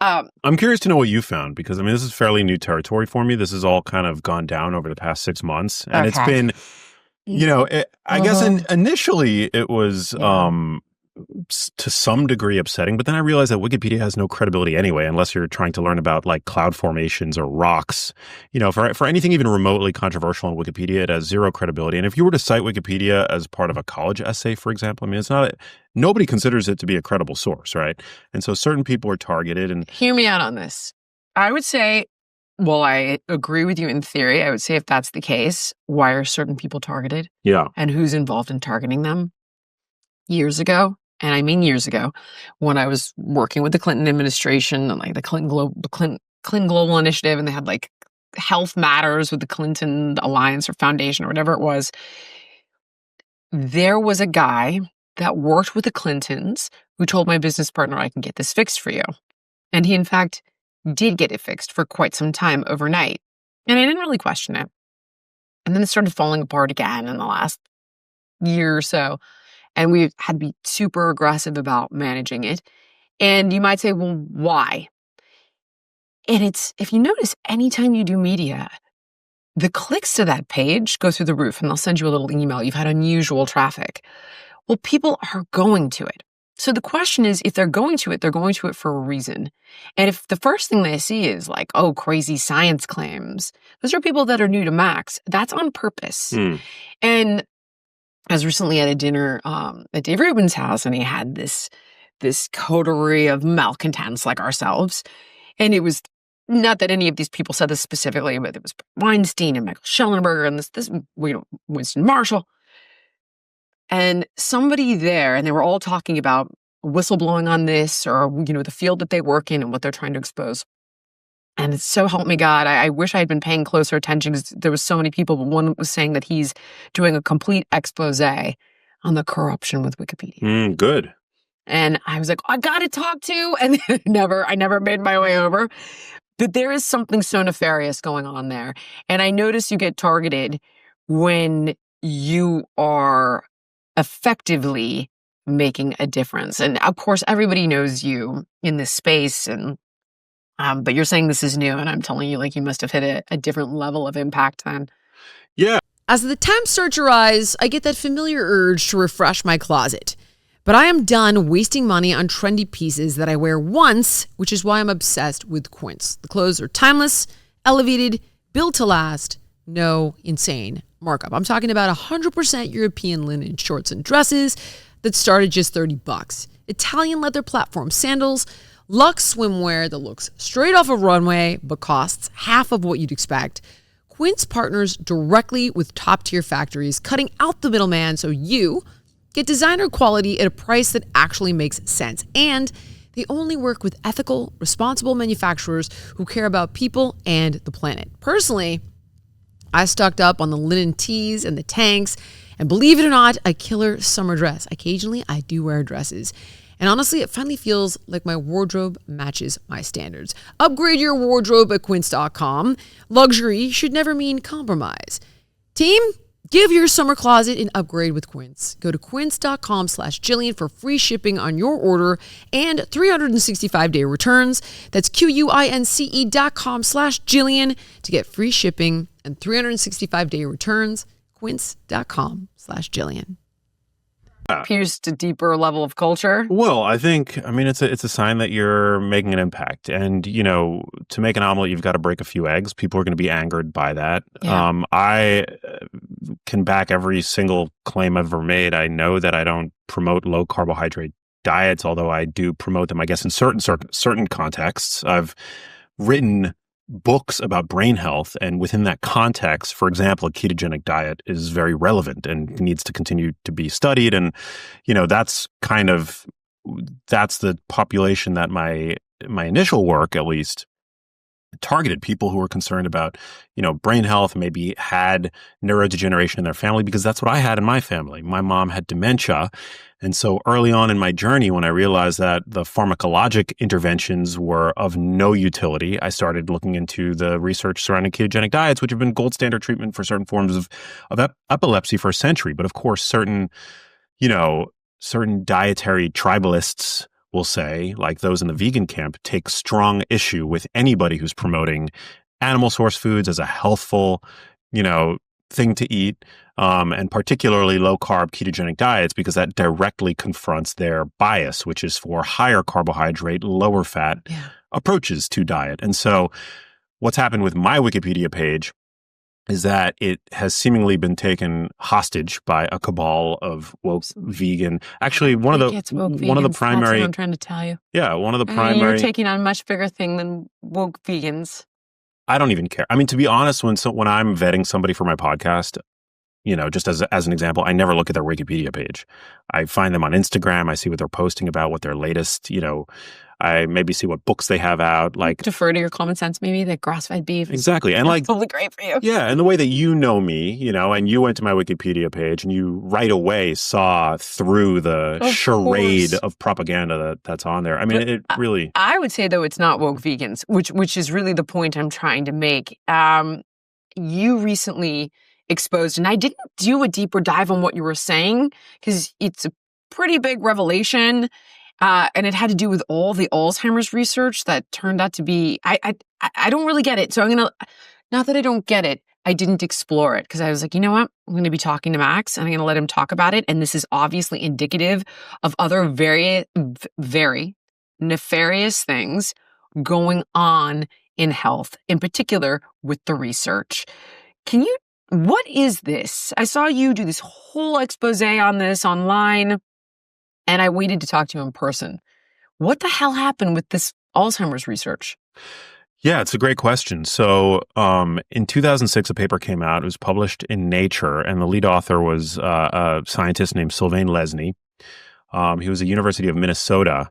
I'm curious to know what you found, because I mean, this is fairly new territory for me. This has all kind of gone down over the past 6 months, and it's been, I guess initially it was to some degree upsetting, but then I realized that Wikipedia has no credibility anyway, unless you're trying to learn about like cloud formations or rocks. For anything even remotely controversial on Wikipedia, it has zero credibility. And if you were to cite Wikipedia as part of a college essay, for example, I mean, nobody considers it to be a credible source, right? And so certain people are targeted. And hear me out on this. I would say, well, I agree with you in theory. I would say if that's the case, why are certain people targeted? Yeah. And who's involved in targeting them? Years ago, and I mean years ago, when I was working with the Clinton administration and like the Clinton Global Initiative, and they had like Health Matters with the Clinton Alliance or Foundation or whatever it was, there was a guy that worked with the Clintons who told my business partner, I can get this fixed for you. And he, in fact, did get it fixed for quite some time overnight. And I didn't really question it. And then it started falling apart again in the last year or so. And we had to be super aggressive about managing it. And you might say, well, why? And it's, if you notice, anytime you do media, the clicks to that page go through the roof, and they'll send you a little email. You've had unusual traffic. Well, people are going to it. So the question is, if they're going to it for a reason. And if the first thing they see is like, oh, crazy science claims, those are people that are new to Max. That's on purpose. And I was recently at a dinner at Dave Rubin's house, and he had this coterie of malcontents like ourselves. And it was not that any of these people said this specifically, but it was Weinstein and Michael Schellenberger and this Winston Marshall. And somebody there, and they were all talking about whistleblowing on this, or the field that they work in and what they're trying to expose. And it's so help me God, I wish I had been paying closer attention because there was so many people, but one was saying that he's doing a complete expose on the corruption with Wikipedia. Good. And I was like, I got to talk to, and I never made my way over. But there is something so nefarious going on there. And I notice you get targeted when you are effectively making a difference. And of course, everybody knows you in this space, and but you're saying this is new, and I'm telling you, like, you must have hit a different level of impact then. Yeah. As the temps start to rise, I get that familiar urge to refresh my closet. But I am done wasting money on trendy pieces that I wear once, which is why I'm obsessed with Quince. The clothes are timeless, elevated, built to last, no insane markup. I'm talking about 100% European linen shorts and dresses that start at just $30. Italian leather platform sandals, luxe swimwear that looks straight off a runway but costs half of what you'd expect. Quince partners directly with top-tier factories, cutting out the middleman so you get designer quality at a price that actually makes sense. And they only work with ethical, responsible manufacturers who care about people and the planet. Personally, I stocked up on the linen tees and the tanks, and believe it or not, a killer summer dress. Occasionally, I do wear dresses. And honestly, it finally feels like my wardrobe matches my standards. Upgrade your wardrobe at quince.com. Luxury should never mean compromise. Team, give your summer closet an upgrade with Quince. Go to quince.com/Jillian for free shipping on your order and 365-day returns. That's QUINCE.com/Jillian to get free shipping and 365-day returns. Quince.com/Jillian. Pierced a deeper level of culture. Well, I mean, it's a sign that you're making an impact. And, to make an omelet, you've got to break a few eggs. People are going to be angered by that. Yeah. I can back every single claim I've ever made. I know that I don't promote low carbohydrate diets, although I do promote them, I guess, in certain contexts. I've written books about brain health, and within that context, for example, a ketogenic diet is very relevant and needs to continue to be studied. And that's the population that my initial work, at least, targeted. People who were concerned about brain health, maybe had neurodegeneration in their family, because that's what I had in my family. My mom had dementia. And so early on in my journey, when I realized that the pharmacologic interventions were of no utility, I started looking into the research surrounding ketogenic diets, which have been gold standard treatment for certain forms of epilepsy for a century. But of course, certain dietary tribalists will say, like those in the vegan camp, take strong issue with anybody who's promoting animal source foods as a healthful, thing to eat, and particularly low carb ketogenic diets, because that directly confronts their bias, which is for higher carbohydrate, lower fat approaches to diet. And so what's happened with my Wikipedia page is that it has seemingly been taken hostage by a cabal of woke vegan. Actually, one of the primary. That's what I'm trying to tell you. Yeah, one of the primary. You're taking on a much bigger thing than woke vegans. I don't even care. I mean, to be honest, when I'm vetting somebody for my podcast, just as an example, I never look at their Wikipedia page. I find them on Instagram. I see what they're posting about, what their latest, I maybe see what books they have out. Like, defer to your common sense, maybe, that grass-fed beef. Exactly. And like, totally great for you. Yeah. And the way that you know me, and you went to my Wikipedia page and you right away saw through the charade of propaganda that's on there. I mean, it really. I would say, though, it's not woke vegans, which is really the point I'm trying to make. You recently exposed, and I didn't do a deeper dive on what you were saying because it's a pretty big revelation. And it had to do with all the Alzheimer's research that turned out to be, I don't really get it. So not that I don't get it, I didn't explore it because I was like, you know what? I'm going to be talking to Max and I'm going to let him talk about it. And this is obviously indicative of other very, very nefarious things going on in health, in particular with the research. What is this? I saw you do this whole expose on this online. And I waited to talk to you in person. What the hell happened with this Alzheimer's research? Yeah, it's a great question. So in 2006, a paper came out. It was published in Nature, and the lead author was a scientist named Sylvain Lesny. He was a University of Minnesota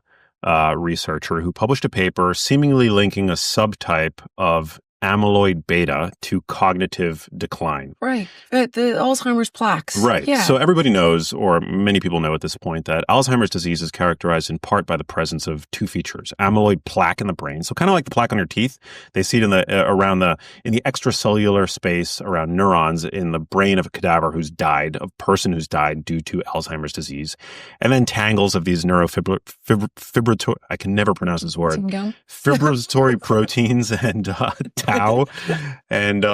researcher who published a paper seemingly linking a subtype of amyloid beta to cognitive decline. Right. The Alzheimer's plaques. Right. Yeah. So everybody knows, or many people know at this point, that Alzheimer's disease is characterized in part by the presence of two features: amyloid plaque in the brain. So kind of like the plaque on your teeth, they see it in the extracellular space around neurons in the brain of a cadaver a person who's died due to Alzheimer's disease, and then tangles of these neurofibrillatory, I can never pronounce this word, fibrillatory proteins and tau. And,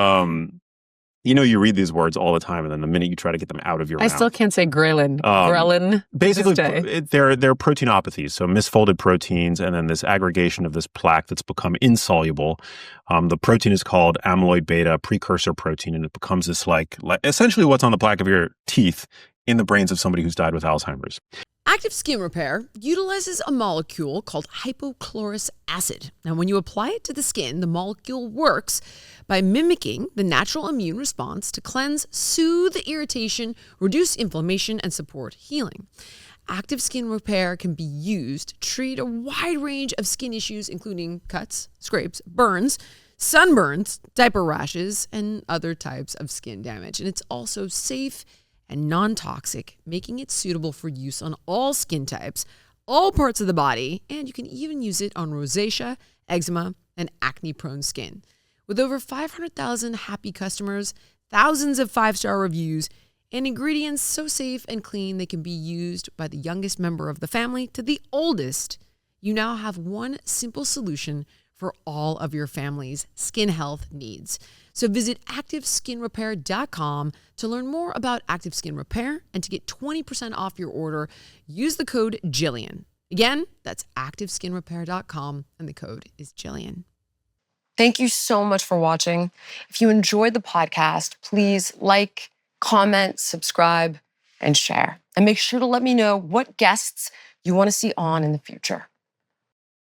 you read these words all the time, and then the minute you try to get them out of your mouth. I still can't say ghrelin. Ghrelin. Basically, they're proteinopathies, so misfolded proteins, and then this aggregation of this plaque that's become insoluble. The protein is called amyloid beta precursor protein, and it becomes this like essentially what's on the plaque of your teeth in the brains of somebody who's died with Alzheimer's. Active Skin Repair utilizes a molecule called hypochlorous acid. Now, when you apply it to the skin, the molecule works by mimicking the natural immune response to cleanse, soothe irritation, reduce inflammation, and support healing. Active Skin Repair can be used to treat a wide range of skin issues, including cuts, scrapes, burns, sunburns, diaper rashes, and other types of skin damage. And it's also safe and non-toxic, making it suitable for use on all skin types, all parts of the body, and you can even use it on rosacea, eczema, and acne-prone skin. With over 500,000 happy customers, thousands of 5-star reviews, and ingredients so safe and clean they can be used by the youngest member of the family to the oldest, you now have one simple solution for all of your family's skin health needs. So visit ActiveSkinRepair.com to learn more about Active Skin Repair and to get 20% off your order. Use the code Jillian. Again, that's ActiveSkinRepair.com and the code is Jillian. Thank you so much for watching. If you enjoyed the podcast, please like, comment, subscribe, and share. And make sure to let me know what guests you want to see on in the future.